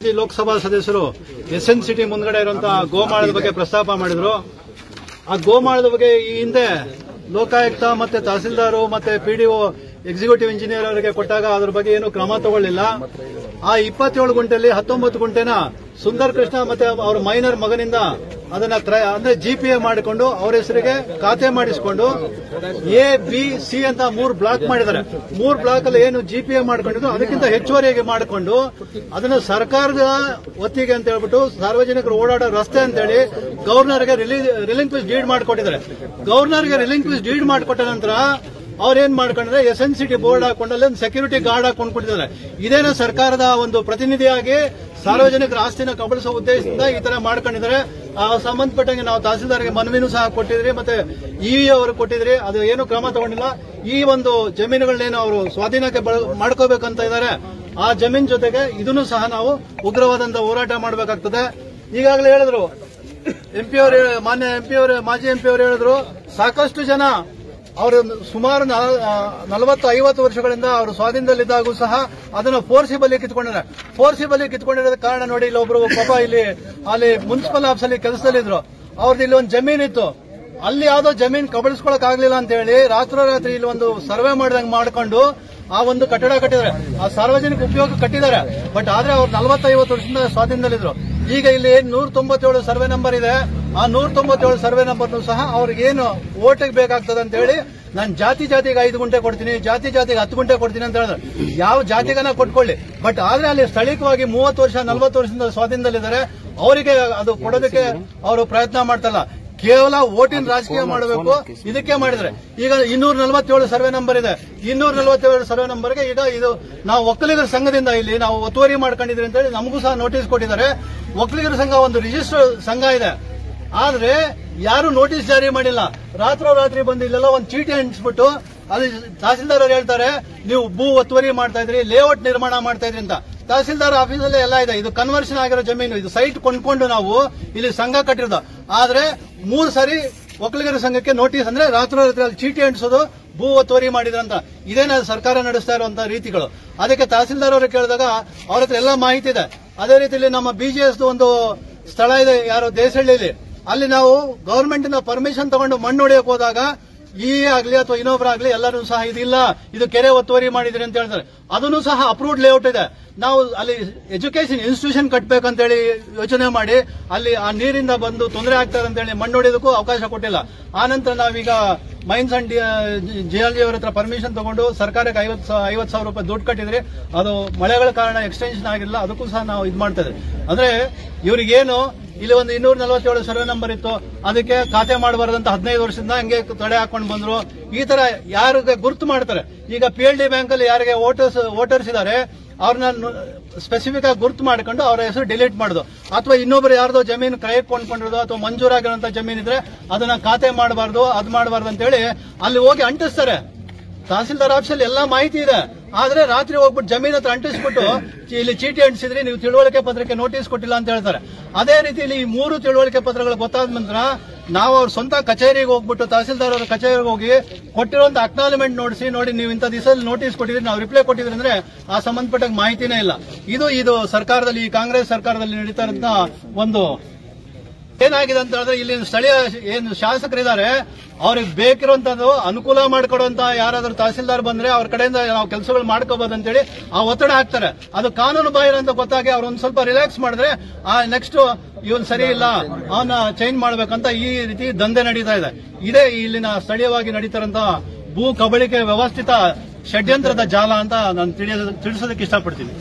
ಲೋಕಸಭಾ ಸದಸ್ಯರು SN city ಮುಂದ್ಗಡೆ ಇರುವಂತಹ ಗೋಮಾಳದ ಬಗ್ಗೆ ಪ್ರಸ್ತಾಪ ಮಾಡಿದ್ರು. ಆ ಗೋಮಾಳದ ಬಗ್ಗೆ ಈ ಹಿಂದೆ ಲೋಕಾಯುಕ್ತ ಮತ್ತೆ ತಹಸೀಲ್ದಾರ್ ಮತ್ತೆ ಪಿಡಿಒ ಎಕ್ಸಿಕ್ಯೂಟಿವ್ ಇಂಜಿನಿಯರ್ ಅವರಿಗೆ ಕೊಟ್ಟಾಗ ಅದ್ರ ಬಗ್ಗೆ ಏನು ಕ್ರಮ ತಗೊಳ್ಳಿಲ್ಲ. ಆ 27 ಗುಂಟೆಯಲ್ಲಿ 19 ಗುಂಟೆನ ಸುಂದರ್ ಕೃಷ್ಣ ಮತ್ತೆ ಅವರ ಮೈನರ್ ಮಗನಿಂದ ಅದನ್ನ ಅಂದ್ರೆ ಜಿಪಿಎ ಮಾಡಿಕೊಂಡು ಅವರ ಹೆಸರಿಗೆ ಖಾತೆ ಮಾಡಿಸಿಕೊಂಡು ಎ ಬಿ ಸಿ ಅಂತ 3 ಬ್ಲಾಕ್ ಮಾಡಿದ್ದಾರೆ. 3 ಬ್ಲಾಕ್ ಅಲ್ಲಿ ಏನು ಜಿಪಿಎ ಮಾಡ್ಕೊಂಡಿದ್ದು ಅದಕ್ಕಿಂತ ಹೆಚ್ಚುವರಿಯಾಗಿ ಮಾಡಿಕೊಂಡು ಅದನ್ನ ಸರ್ಕಾರದ ಒತ್ತಿಗೆ ಅಂತ ಹೇಳ್ಬಿಟ್ಟು ಸಾರ್ವಜನಿಕರು ಓಡಾಡೋ ರಸ್ತೆ ಅಂತ ಹೇಳಿ ಗವರ್ನರ್ಗೆ ರಿಲಿಂಕ್ವಿಶ್ ಡೀಡ್ ಮಾಡಿಕೊಟ್ಟಿದ್ದಾರೆ. ಗವರ್ನರ್ಗೆ ರಿಲಿಂಕ್ವಿಶ್ ಡೀಡ್ ಮಾಡಿಕೊಟ್ಟ ನಂತರ ಅವ್ರೇನ್ ಮಾಡ್ಕೊಂಡ್ರೆ ಎಸ್ಎನ್ ಸಿಟಿ ಬೋರ್ಡ್ ಹಾಕೊಂಡಲ್ಲಿ ಒಂದು ಸೆಕ್ಯೂರಿಟಿ ಗಾರ್ಡ್ ಹಾಕೊಂಡ್ಬಿಟ್ಟಿದ್ದಾರೆ. ಇದೇನೋ ಸರ್ಕಾರದ ಒಂದು ಪ್ರತಿನಿಧಿಯಾಗಿ ಸಾರ್ವಜನಿಕರ ಆಸ್ತಿನ ಕಬಳಿಸುವ ಉದ್ದೇಶದಿಂದ ಈ ತರ ಮಾಡ್ಕೊಂಡಿದ್ದಾರೆ. ಆ ಸಂಬಂಧಪಟ್ಟಂಗೆ ನಾವು ತಹಸೀಲ್ದಾರ್ಗೆ ಮನವಿನೂ ಸಹ ಕೊಟ್ಟಿದ್ರಿ, ಮತ್ತೆ ಇವಿ ಅವರು ಕೊಟ್ಟಿದ್ರಿ. ಅದು ಏನು ಕ್ರಮ ತಗೊಂಡಿಲ್ಲ. ಈ ಒಂದು ಜಮೀನುಗಳನ್ನೇನು ಅವರು ಸ್ವಾಧೀನಕ್ಕೆ ಮಾಡ್ಕೋಬೇಕಂತ ಇದ್ದಾರೆ. ಆ ಜಮೀನ್ ಜೊತೆಗೆ ಇದನ್ನು ಸಹ ನಾವು ಉಗ್ರವಾದಂತ ಹೋರಾಟ ಮಾಡಬೇಕಾಗ್ತದೆ. ಈಗಾಗಲೇ ಹೇಳಿದ್ರು ಎಂಪಿ ಅವರು, ಮಾನ್ಯ ಎಂಪಿ ಅವರು, ಮಾಜಿ ಎಂಪಿ ಅವರು ಹೇಳಿದ್ರು, ಸಾಕಷ್ಟು ಜನ ಅವರು ಸುಮಾರು 40-50 ವರ್ಷಗಳಿಂದ ಅವರು ಸ್ವಾಧೀನದಲ್ಲಿದ್ದಾಗೂ ಸಹ ಅದನ್ನು ಫೋರ್ಸಿಬಲಿ ಕಿತ್ಕೊಂಡಿದ್ದಾರೆ. ಫೋರ್ಸಿಬಲಿ ಕಿತ್ಕೊಂಡಿರೋದ ಕಾರಣ ನೋಡಿ, ಇಲ್ಲಿ ಒಬ್ರು ಪಾಪ ಅಲ್ಲಿ ಮುನ್ಸಿಪಲ್ ಆಫೀಸ್ ಅಲ್ಲಿ ಕೆಲಸದಲ್ಲಿದ್ರು. ಅವ್ರದ್ದು ಇಲ್ಲಿ ಒಂದು ಜಮೀನ್ ಇತ್ತು. ಅಲ್ಲಿ ಯಾವ್ದೋ ಜಮೀನ್ ಕಬಳಿಸ್ಕೊಳಕ್ ಆಗ್ಲಿಲ್ಲ ಅಂತ ಹೇಳಿ ರಾತ್ರೋರಾತ್ರಿ ಇಲ್ಲಿ ಒಂದು ಸರ್ವೆ ಮಾಡಿದಂಗೆ ಮಾಡ್ಕೊಂಡು ಆ ಒಂದು ಕಟ್ಟಡ ಕಟ್ಟಿದ್ದಾರೆ. ಆ ಸಾರ್ವಜನಿಕ ಉಪಯೋಗ ಕಟ್ಟಿದ್ದಾರೆ. ಬಟ್ ಆದ್ರೆ ಅವ್ರು 40-50 ವರ್ಷದಿಂದ ಸ್ವಾಧೀನದಲ್ಲಿದ್ರು. ಈಗ ಇಲ್ಲಿ 197 ಸರ್ವೆ ನಂಬರ್ ಇದೆ. ಆ 197 ಸರ್ವೆ ನಂಬರ್ ಸಹ ಅವ್ರಿಗೇನು ಓಟಿಗೆ ಬೇಕಾಗ್ತದೆ ಅಂತ ಹೇಳಿ, ನಾನು ಜಾತಿಗೆ 5 ಗುಂಟೆ ಕೊಡ್ತೀನಿ, ಜಾತಿಗೆ 10 ಗುಂಟೆ ಕೊಡ್ತೀನಿ ಅಂತ ಹೇಳಿದ್ರೆ ಯಾವ ಜಾತಿಗನ ಕೊಟ್ಕೊಳ್ಳಿ. ಬಟ್ ಆದ್ರೆ ಅಲ್ಲಿ ಸ್ಥಳೀಯವಾಗಿ 30 ವರ್ಷ 40 ವರ್ಷದಿಂದ ಸ್ವಾಧೀನದಲ್ಲಿದ್ದಾರೆ. ಅವರಿಗೆ ಅದು ಕೊಡೋದಕ್ಕೆ ಅವರು ಪ್ರಯತ್ನ ಮಾಡ್ತಲ್ಲ. ಕೇವಲ ಓಟಿನ ರಾಜಕೀಯ ಮಾಡಬೇಕು, ಇದಕ್ಕೆ ಮಾಡಿದ್ರೆ. ಈಗ 247 ಸರ್ವೆ ನಂಬರ್ ಇದೆ. 247 ಸರ್ವೆ ನಂಬರ್ಗೆ ಈಗ ಇದು ನಾವು ಒಕ್ಕಲಿಗರ ಸಂಘದಿಂದ ಇಲ್ಲಿ ನಾವು ಒತ್ತುವರಿ ಮಾಡ್ಕೊಂಡಿದ್ರಿ ಅಂತ ಹೇಳಿ ನಮಗೂ ಸಹ ನೋಟಿಸ್ ಕೊಟ್ಟಿದ್ದಾರೆ. ಒಕ್ಕಲಿಗರ ಸಂಘ ಒಂದು ರಿಜಿಸ್ಟರ್ ಸಂಘ ಇದೆ. ಆದ್ರೆ ಯಾರು ನೋಟಿಸ್ ಜಾರಿ ಮಾಡಿಲ್ಲ. ರಾತ್ರೋರಾತ್ರಿ ಬಂದು ಇಲ್ಲೆಲ್ಲ ಒಂದು ಚೀಟಿ ಅಂಟಿಸ್ಬಿಟ್ಟು ಅಲ್ಲಿ ತಹಸೀಲ್ದಾರ್ ಅವರು ಹೇಳ್ತಾರೆ, ನೀವು ಭೂ ಒತ್ತುವರಿ ಮಾಡ್ತಾ ಇದ್ರಿ, ಲೇಔಟ್ ನಿರ್ಮಾಣ ಮಾಡ್ತಾ ಇದ್ರಿ ಅಂತ. ತಹಸೀಲ್ದಾರ್ ಆಫೀಸಲ್ಲೇ ಎಲ್ಲ ಇದೆ. ಇದು ಕನ್ವರ್ಷನ್ ಆಗಿರೋ ಜಮೀನು. ಇದು ಸೈಟ್ ಕೊಂಡ್ಕೊಂಡು ನಾವು ಇಲ್ಲಿ ಸಂಘ ಕಟ್ಟಿರೋದು. ಆದ್ರೆ 3 ಸಾರಿ ಒಕ್ಕಲಿಗರ ಸಂಘಕ್ಕೆ ನೋಟಿಸ್, ಅಂದ್ರೆ ರಾತ್ರೋರಾತ್ರಿ ಅಲ್ಲಿ ಚೀಟಿ ಅಂಟಿಸೋದು, ಭೂ ಒತ್ತುವರಿ ಮಾಡಿದ್ರಂತ. ಇದೇನ ಸರ್ಕಾರ ನಡೆಸ್ತಾ ಇರುವಂತಹ ರೀತಿಗಳು. ಅದಕ್ಕೆ ತಹಸೀಲ್ದಾರ್ ಅವರು ಕೇಳಿದಾಗ ಅವ್ರ ಹತ್ರ ಎಲ್ಲ ಮಾಹಿತಿ ಇದೆ. ಅದೇ ರೀತಿಯಲ್ಲಿ ನಮ್ಮ ಬಿಜಿಎಸ್ ಒಂದು ಸ್ಥಳ ಇದೆ, ಯಾರೋ ದೇಸಹಳ್ಳಿಯಲ್ಲಿ. ಅಲ್ಲಿ ನಾವು ಗವರ್ಮೆಂಟ್ ನ ಪರ್ಮಿಷನ್ ತಗೊಂಡು ಮಣ್ಣು ಹೊಡೆಯಕ್ಕೆ ಹೋದಾಗ ಈ ಆಗ್ಲಿ ಅಥವಾ ಇನ್ನೊಬ್ಬರಾಗ್ಲಿ ಎಲ್ಲರೂ ಸಹ ಇದಿಲ್ಲ, ಇದು ಕೆರೆ ಒತ್ತುವರಿ ಮಾಡಿದ್ರಿ ಅಂತ ಹೇಳ್ತಾರೆ. ಅದನ್ನು ಸಹ ಅಪ್ರೂವ್ಡ್ ಲೇಔಟ್ ಇದೆ. ನಾವು ಅಲ್ಲಿ ಎಜುಕೇಶನ್ ಇನ್ಸ್ಟಿಟ್ಯೂಷನ್ ಕಟ್ಟಬೇಕಂತ ಹೇಳಿ ಯೋಚನೆ ಮಾಡಿ ಅಲ್ಲಿ ಆ ನೀರಿಂದ ಬಂದು ತೊಂದರೆ ಆಗ್ತದೆ ಅಂತ ಹೇಳಿ ಮಣ್ಣು ಹೊಡೆಯೋದಕ್ಕೂ ಅವಕಾಶ ಕೊಟ್ಟಿಲ್ಲ. ಆನಂತರ ನಾವೀಗ ಮೈನ್ಸ್ ಅಂಡ್ ಜಿಯಾಲಜಿ ಅವರ ಹತ್ರ ಪರ್ಮಿಷನ್ ತಗೊಂಡು ಸರ್ಕಾರಕ್ಕೆ 50,000 ರೂಪಾಯಿ ದುಡ್ಡು ಕಟ್ಟಿದ್ರಿ. ಅದು ಮಳೆಗಳ ಕಾರಣ ಎಕ್ಸ್ಟೆನ್ಷನ್ ಆಗಿಲ್ಲ. ಅದಕ್ಕೂ ಸಹ ನಾವು ಇದು ಮಾಡ್ತಾ ಇದ್ರಿ. ಅಂದ್ರೆ ಇವರಿಗೇನು ಇಲ್ಲಿ ಒಂದು 247 ಸರ್ವೆ ನಂಬರ್ ಇತ್ತು, ಅದಕ್ಕೆ ಖಾತೆ ಮಾಡಬಾರ್ದಂತ 15 ವರ್ಷದಿಂದ ಹಂಗೆ ತಡೆ ಹಾಕೊಂಡು ಬಂದ್ರು. ಈ ತರ ಯಾರಿಗೆ ಗುರುತು ಮಾಡ್ತಾರೆ. ಈಗ PLD ಬ್ಯಾಂಕ್ ಅಲ್ಲಿ ಯಾರಿಗೆ ವೋಟರ್ಸ್ ಇದ್ದಾರೆ ಅವ್ರನ್ನ ಸ್ಪೆಸಿಫಿಕ್ ಆಗಿ ಗುರುತು ಮಾಡ್ಕೊಂಡು ಅವರ ಹೆಸರು ಡಿಲೀಟ್ ಮಾಡುದು, ಅಥವಾ ಇನ್ನೊಬ್ರು ಯಾರ್ದೋ ಜಮೀನು ಕ್ರಯಕ್ಕೆ ಕೊಂಡ್ಕೊಂಡಿರೋದು ಅಥವಾ ಮಂಜೂರಾಗಿರುವಂತ ಜಮೀನ್ ಇದ್ರೆ ಅದನ್ನ ಖಾತೆ ಮಾಡಬಾರ್ದು, ಅದು ಮಾಡಬಾರ್ದು ಅಂತ ಹೇಳಿ ಅಲ್ಲಿ ಹೋಗಿ ಅಂಟಿಸ್ತಾರೆ. ತಹಸೀಲ್ದಾರ್ ಆಫೀಸಲ್ಲಿ ಎಲ್ಲಾ ಮಾಹಿತಿ ಇದೆ. ಆದ್ರೆ ರಾತ್ರಿ ಹೋಗ್ಬಿಟ್ಟು ಜಮೀನ್ ಹತ್ರ ಅಂಟಿಸ್ಬಿಟ್ಟು ಇಲ್ಲಿ ಚೀಟಿ ಅಂಟಿಸಿದ್ರಿ, ನೀವು ತಿಳುವಳಿಕೆ ಪತ್ರಕ್ಕೆ ನೋಟಿಸ್ ಕೊಟ್ಟಿಲ್ಲ ಅಂತ ಹೇಳ್ತಾರೆ. ಅದೇ ರೀತಿಯಲ್ಲಿ ಈ 3 ತಿಳುವಳಿಕೆ ಪತ್ರಗಳು ಗೊತ್ತಾದ ನಂತರ ನಾವು ಅವ್ರ ಸ್ವಂತ ಕಚೇರಿಗೆ ಹೋಗ್ಬಿಟ್ಟು ತಹಸೀಲ್ದಾರ್ ಅವರ ಕಚೇರಿಗೆ ಹೋಗಿ ಕೊಟ್ಟಿರುವಂತ ಅಕ್ನಾಲಜ್ಮೆಂಟ್ ನೋಡಿ ನೀವು ಇಂಥ ದಿವಸದಲ್ಲಿ ನೋಟಿಸ್ ಕೊಟ್ಟಿದ್ರಿ, ನಾವು ರಿಪ್ಲೈ ಕೊಟ್ಟಿದ್ರಿ ಅಂದ್ರೆ ಆ ಸಂಬಂಧಪಟ್ಟ ಮಾಹಿತಿನೇ ಇಲ್ಲ. ಇದು ಸರ್ಕಾರದಲ್ಲಿ, ಈ ಕಾಂಗ್ರೆಸ್ ಸರ್ಕಾರದಲ್ಲಿ ನಡೀತಾ ಇರೋಂತ ಒಂದು ಏನಾಗಿದೆ ಅಂತ ಹೇಳಿದ್ರೆ, ಇಲ್ಲಿ ಸ್ಥಳೀಯ ಏನು ಶಾಸಕರಿದ್ದಾರೆ ಅವ್ರಿಗೆ ಬೇಕಿರುವಂತದ್ದು ಅನುಕೂಲ ಮಾಡಿಕೊಡುವಂತ ಯಾರಾದ್ರೂ ತಹಸೀಲ್ದಾರ್ ಬಂದ್ರೆ ಅವ್ರ ಕಡೆಯಿಂದ ನಾವು ಕೆಲಸಗಳು ಮಾಡ್ಕೋಬಹುದು ಅಂತೇಳಿ ಆ ಒತ್ತಡ ಹಾಕ್ತಾರೆ. ಅದು ಕಾನೂನು ಬಾಹಿರ ಅಂತ ಗೊತ್ತಾಗಿ ಅವ್ರು ಒಂದ್ ಸ್ವಲ್ಪ ರಿಲ್ಯಾಕ್ಸ್ ಮಾಡಿದ್ರೆ ನೆಕ್ಸ್ಟ್ ಇವನ್ ಸರಿ ಇಲ್ಲ, ಅವನ್ನ ಚೇಂಜ್ ಮಾಡ್ಬೇಕಂತ ಈ ರೀತಿ ದಂಧೆ ನಡೀತಾ ಇದೆ. ಇದೇ ಇಲ್ಲಿನ ಸ್ಥಳೀಯವಾಗಿ ನಡೀತಾರಂತ ಭೂ ಕಬಳಿಕೆ ವ್ಯವಸ್ಥಿತ ಷಡ್ಯಂತ್ರದ ಜಾಲ ಅಂತ ನಾನು ತಿಳಿಸೋದಕ್ಕೆ ಇಷ್ಟಪಡ್ತೀನಿ.